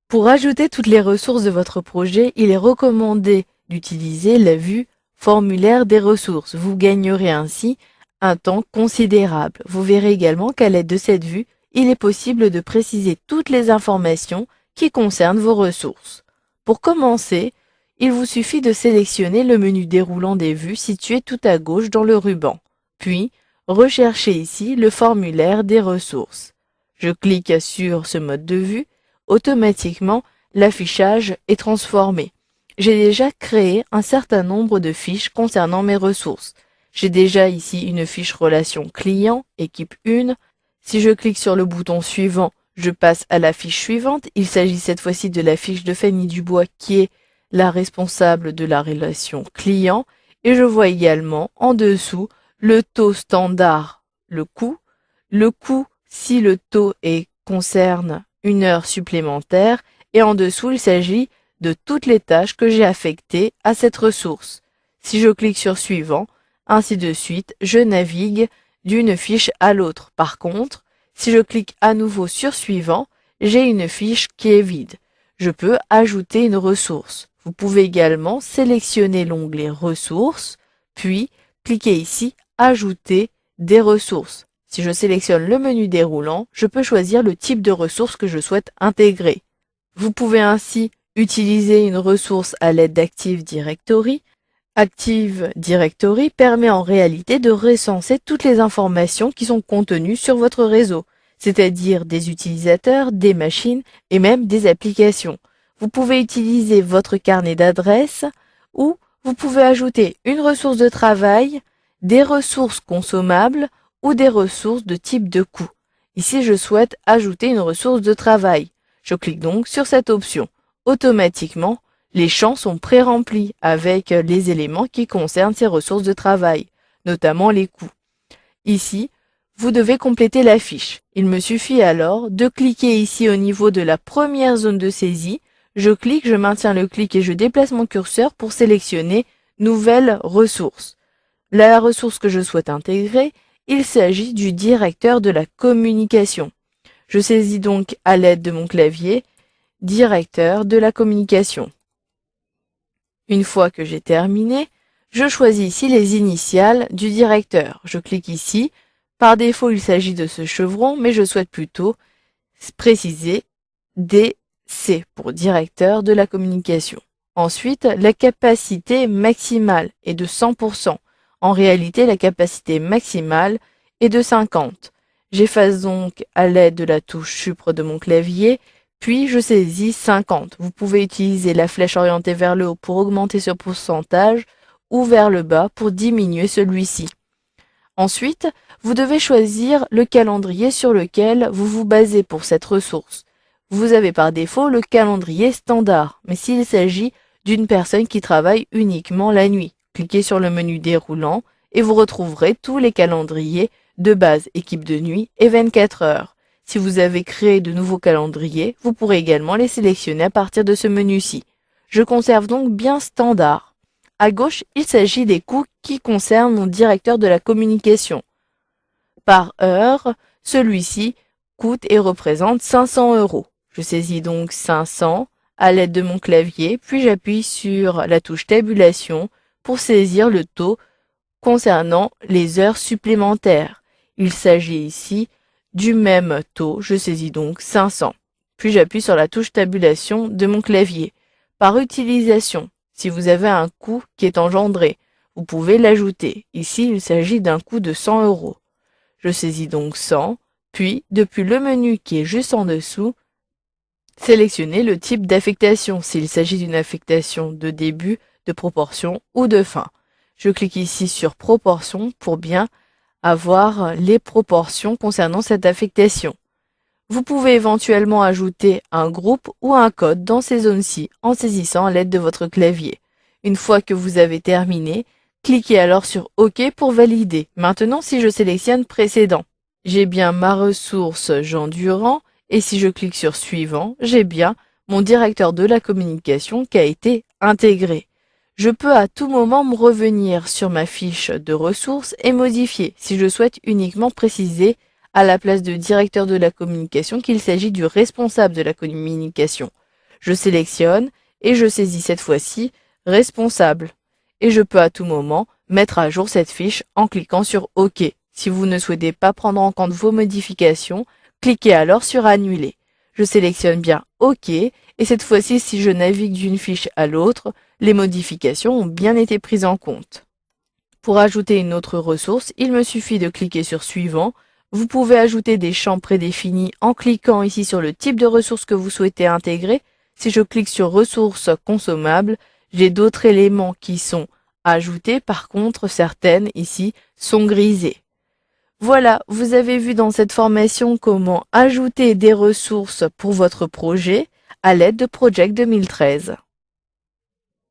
Pour ajouter toutes les ressources de votre projet, il est recommandé d'utiliser la vue Formulaire des ressources. Vous gagnerez ainsi un temps considérable. Vous verrez également qu'à l'aide de cette vue, il est possible de préciser toutes les informations qui concernent vos ressources. Pour commencer, il vous suffit de sélectionner le menu déroulant des vues situé tout à gauche dans le ruban. Puis, recherchez ici le formulaire des ressources. Je clique sur ce mode de vue. Automatiquement, l'affichage est transformé. J'ai déjà créé un certain nombre de fiches concernant mes ressources. J'ai déjà ici une fiche relation client, équipe 1. Si je clique sur le bouton suivant, je passe à la fiche suivante. Il s'agit cette fois-ci de la fiche de Fanny Dubois qui est la responsable de la relation client. Et je vois également en dessous le taux standard, le coût si le taux concerne une heure supplémentaire. Et en dessous, il s'agit de toutes les tâches que j'ai affectées à cette ressource. Si je clique sur suivant, ainsi de suite, je navigue d'une fiche à l'autre. Par contre, si je clique à nouveau sur suivant, j'ai une fiche qui est vide. Je peux ajouter une ressource. Vous pouvez également sélectionner l'onglet ressources, puis cliquer ici ajouter des ressources. Si je sélectionne le menu déroulant, je peux choisir le type de ressource que je souhaite intégrer. Vous pouvez ainsi utiliser une ressource à l'aide d'Active Directory. Active Directory permet en réalité de recenser toutes les informations qui sont contenues sur votre réseau, c'est-à-dire des utilisateurs, des machines et même des applications. Vous pouvez utiliser votre carnet d'adresses ou vous pouvez ajouter une ressource de travail, des ressources consommables ou des ressources de type de coût. Ici, je souhaite ajouter une ressource de travail. Je clique donc sur cette option. Automatiquement, les champs sont pré-remplis avec les éléments qui concernent ces ressources de travail, notamment les coûts. Ici, vous devez compléter la fiche. Il me suffit alors de cliquer ici au niveau de la première zone de saisie. Je clique, je maintiens le clic et je déplace mon curseur pour sélectionner Nouvelle ressource. La ressource que je souhaite intégrer, il s'agit du directeur de la communication. Je saisis donc à l'aide de mon clavier Directeur de la communication. Une fois que j'ai terminé, je choisis ici les initiales du directeur. Je clique ici. Par défaut, il s'agit de ce chevron, mais je souhaite plutôt préciser DC pour directeur de la communication. Ensuite, la capacité maximale est de 100%. En réalité, la capacité maximale est de 50. J'efface donc à l'aide de la touche Supre de mon clavier, puis je saisis 50. Vous pouvez utiliser la flèche orientée vers le haut pour augmenter ce pourcentage ou vers le bas pour diminuer celui-ci. Ensuite, vous devez choisir le calendrier sur lequel vous vous basez pour cette ressource. Vous avez par défaut le calendrier standard, mais s'il s'agit d'une personne qui travaille uniquement la nuit, cliquez sur le menu déroulant et vous retrouverez tous les calendriers de base équipe de nuit et 24 heures. Si vous avez créé de nouveaux calendriers, vous pourrez également les sélectionner à partir de ce menu-ci. Je conserve donc bien standard. À gauche, il s'agit des coûts qui concernent mon directeur de la communication. Par heure, celui-ci coûte et représente 500 €. Je saisis donc 500 à l'aide de mon clavier, puis j'appuie sur la touche tabulation pour saisir le taux concernant les heures supplémentaires. Il s'agit ici du même taux, je saisis donc 500. Puis j'appuie sur la touche tabulation de mon clavier. Par utilisation, si vous avez un coût qui est engendré, vous pouvez l'ajouter. Ici, il s'agit d'un coût de 100 €. Je saisis donc 100, puis depuis le menu qui est juste en dessous, sélectionnez le type d'affectation, s'il s'agit d'une affectation de début, de proportion ou de fin. Je clique ici sur proportion pour bien avoir les proportions concernant cette affectation. Vous pouvez éventuellement ajouter un groupe ou un code dans ces zones-ci en saisissant à l'aide de votre clavier. Une fois que vous avez terminé, cliquez alors sur OK pour valider. Maintenant, si je sélectionne précédent, j'ai bien ma ressource Jean Durand et si je clique sur suivant, j'ai bien mon directeur de la communication qui a été intégré. Je peux à tout moment me revenir sur ma fiche de ressources et modifier si je souhaite uniquement préciser à la place de directeur de la communication qu'il s'agit du responsable de la communication. Je sélectionne et je saisis cette fois-ci responsable. Et je peux à tout moment mettre à jour cette fiche en cliquant sur OK. Si vous ne souhaitez pas prendre en compte vos modifications, cliquez alors sur Annuler. Je sélectionne bien OK et cette fois-ci, si je navigue d'une fiche à l'autre, les modifications ont bien été prises en compte. Pour ajouter une autre ressource, il me suffit de cliquer sur Suivant. Vous pouvez ajouter des champs prédéfinis en cliquant ici sur le type de ressource que vous souhaitez intégrer. Si je clique sur Ressources consommables, j'ai d'autres éléments qui sont ajoutés. Par contre, certaines ici sont grisées. Voilà, vous avez vu dans cette formation comment ajouter des ressources pour votre projet à l'aide de Project 2013.